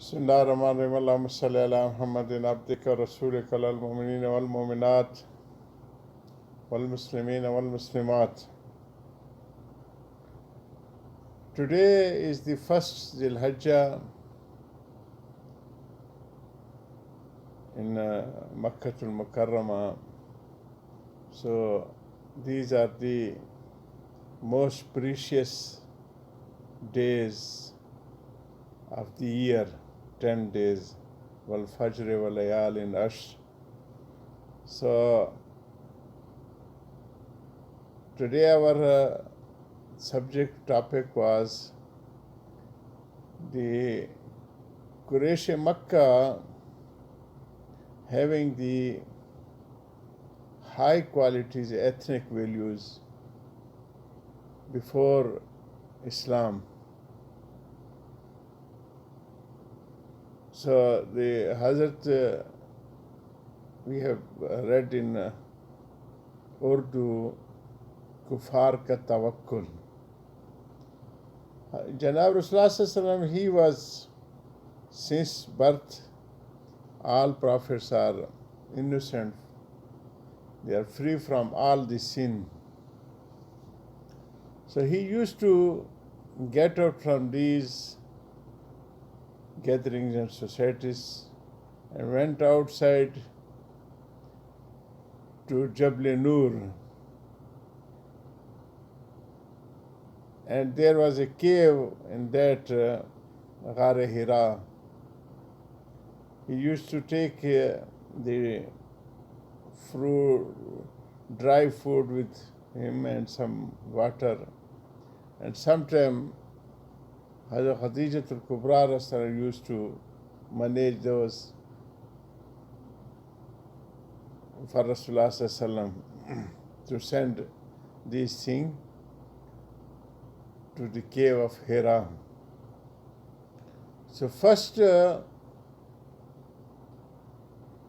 بسم الله الرحمن الرحيم اللهم صل على محمد عبدك ورسولك المؤمنين والمؤمنات والمسلمين والمسلمات. Today is the first Dhul Hijjah in Makkah al-Mukarramah. So these are the most precious days of the year, 10 days, wal fajr wal layal in Ashr. So today our subject topic was the Quraysh Makkah having the high qualities ethnic values before Islam. So the Hazrat we have read in Urdu, Kufar ka tawakkul. Janab Rasulullah, he was, since birth, all prophets are innocent. They are free from all the sin. So he used to get out from these gatherings and societies and went outside to Jabal Nur. And there was a cave in that Ghar Hira. He used to take the fruit, dry food with him and some water. And sometime Hazrat Khadijah al-Kubra used to manage those for Rasulullah to send these things to the cave of Hira. So first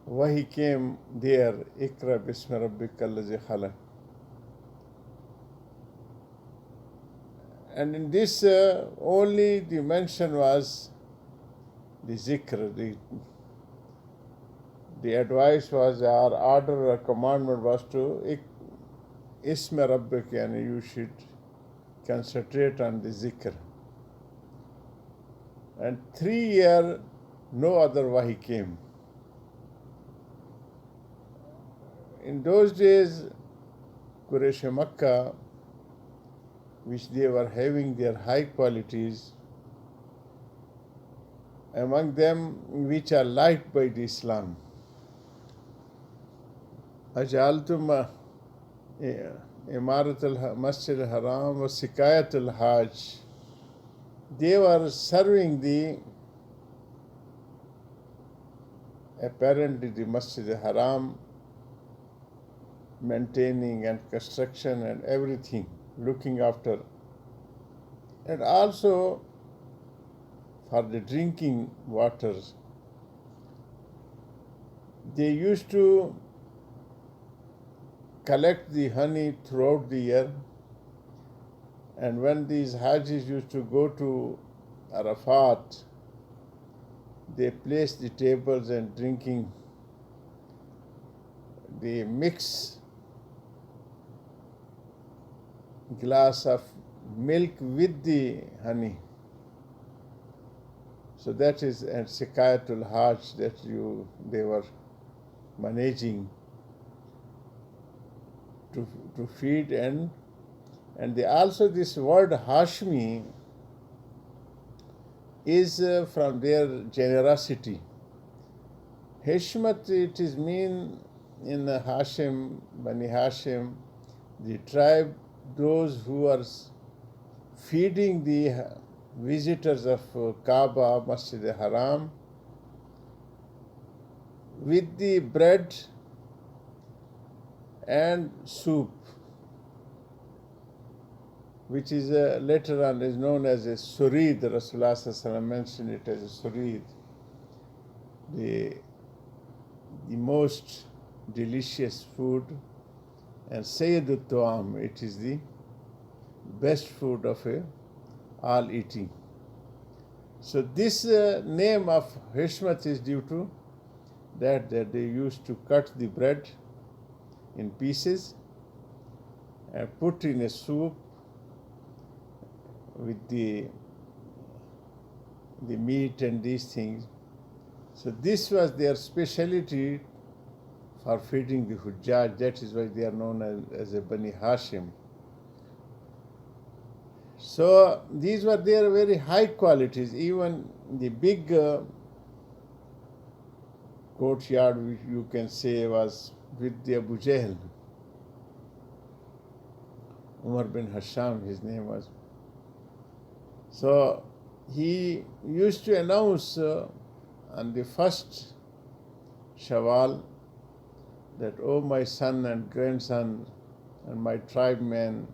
wahi came there, Ikra bismi rabbika allazi khalaq. And in this only the mention was the zikr, the advice was, our order or commandment was to ismi rabbika, and you should concentrate on the zikr. And 3 years no other wahi came. In those days, Quraysh Makkah, which they were having their high qualities, among them which are liked by the Islam. Ajaltum Imarat al-Masjid al-Haram wa Sikayat al-Hajj. They were serving apparently the Masjid al-Haram, maintaining and construction and everything, looking after, and also for the drinking waters. They used to collect the honey throughout the year, and when these Hajis used to go to Arafat, they placed the tables and drinking. They mix glass of milk with the honey. So that is and Sikayatul Hajj that they were managing to feed, and they also, this word Hashmi is from their generosity. Hishmat, it is mean in Hashim, Bani Hashim, the tribe, those who are feeding the visitors of Kaaba, Masjid al-Haram, with the bread and soup, which is later on is known as a surid. Rasulullah mentioned it as a surid, the most delicious food, and Sayyidut Tu'am, it is the best food of all eating. So this name of Hishmat is due to that they used to cut the bread in pieces and put in a soup with the meat and these things. So this was their specialty for feeding the Hujjaj. That is why they are known as a Bani Hashim. So these were their very high qualities. Even the big courtyard, which you can say, was with the Abu Jahl. Umar bin Hasham, his name was. So he used to announce on the first Shawwal that, "Oh, my son and grandson and my tribemen,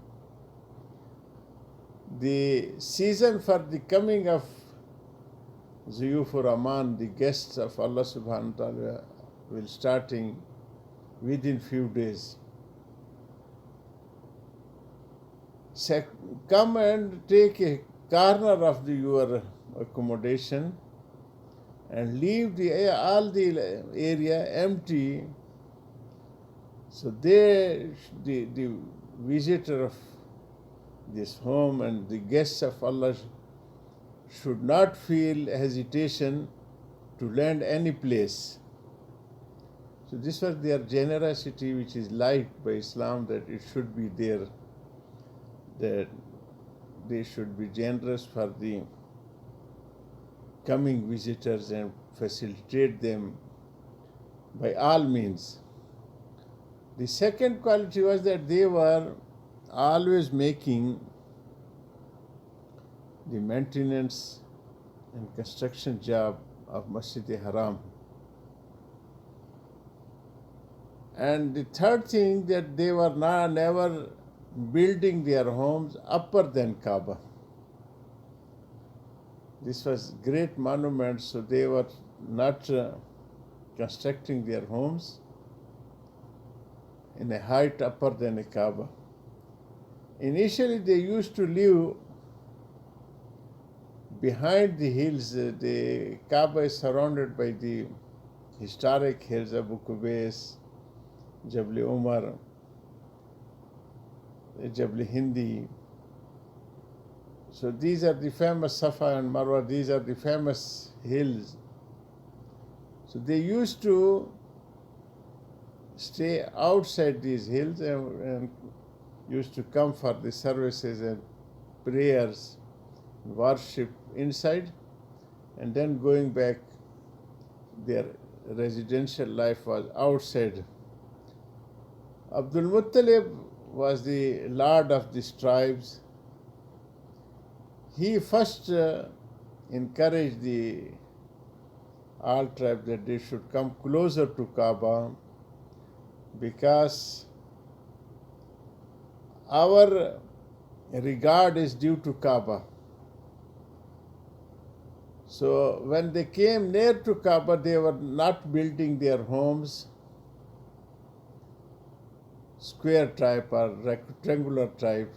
the season for the coming of Ziyufur Rahman, the guests of Allah subhanahu wa ta'ala, will starting within few days. So come and take a corner of your accommodation and leave all the area empty. So the visitor of this home and the guests of Allah should not feel hesitation to land any place." So this was their generosity, which is liked by Islam, that it should be there, that they should be generous for the coming visitors and facilitate them by all means. The second quality was that they were always making the maintenance and construction job of Masjid-e-Haram. And the third thing, that they were never building their homes upper than Kaaba. This was great monument, so they were not constructing their homes in a height upper than a Kaaba. Initially, they used to live behind the hills. The Kaaba is surrounded by the historic hills, Abu Qubais, Jabal Umar, Jabal Hindi. So these are the famous Safa and Marwa, these are the famous hills. So they used to stay outside these hills and used to come for the services and prayers, worship inside, and then going back, their residential life was outside. Abdul Muttalib was the lord of these tribes. He first encouraged all tribes that they should come closer to Kaaba, because our regard is due to Kaaba. So when they came near to Kaaba, they were not building their homes square type or rectangular type.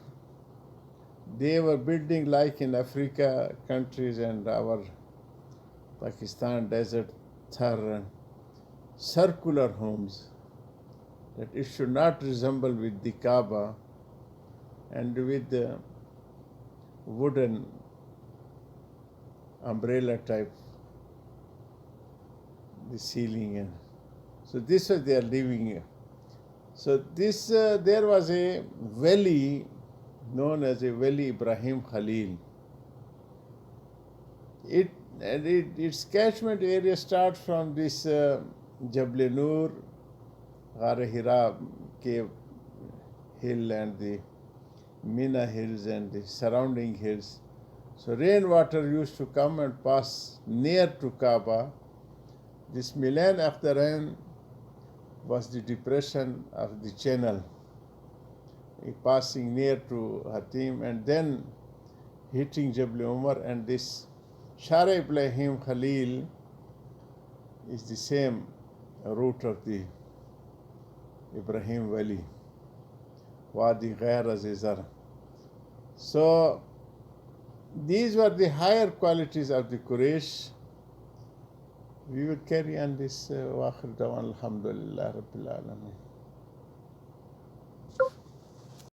They were building, like in Africa countries and our Pakistan desert, Thar, circular homes, that it should not resemble with the Kaaba, and with the wooden umbrella type, the ceiling. And so this was their living. So this there was a valley known as a Valley Ibrahim Khalil. Its catchment area starts from this Jabal Nur, Ghar Hira cave hill, and the Mina hills and the surrounding hills. So rainwater used to come and pass near to Kaaba. This milan of the rain was the depression of the channel, passing near to Hatim and then hitting Jabal Umar, and this Shara Ibrahim Khalil is the same route of the Ibrahim Valley, Wadi Ghair Azizar. So these were the higher qualities of the Quraysh. We will carry on this. وآخر دعوانا الحمد لله رب العالمين.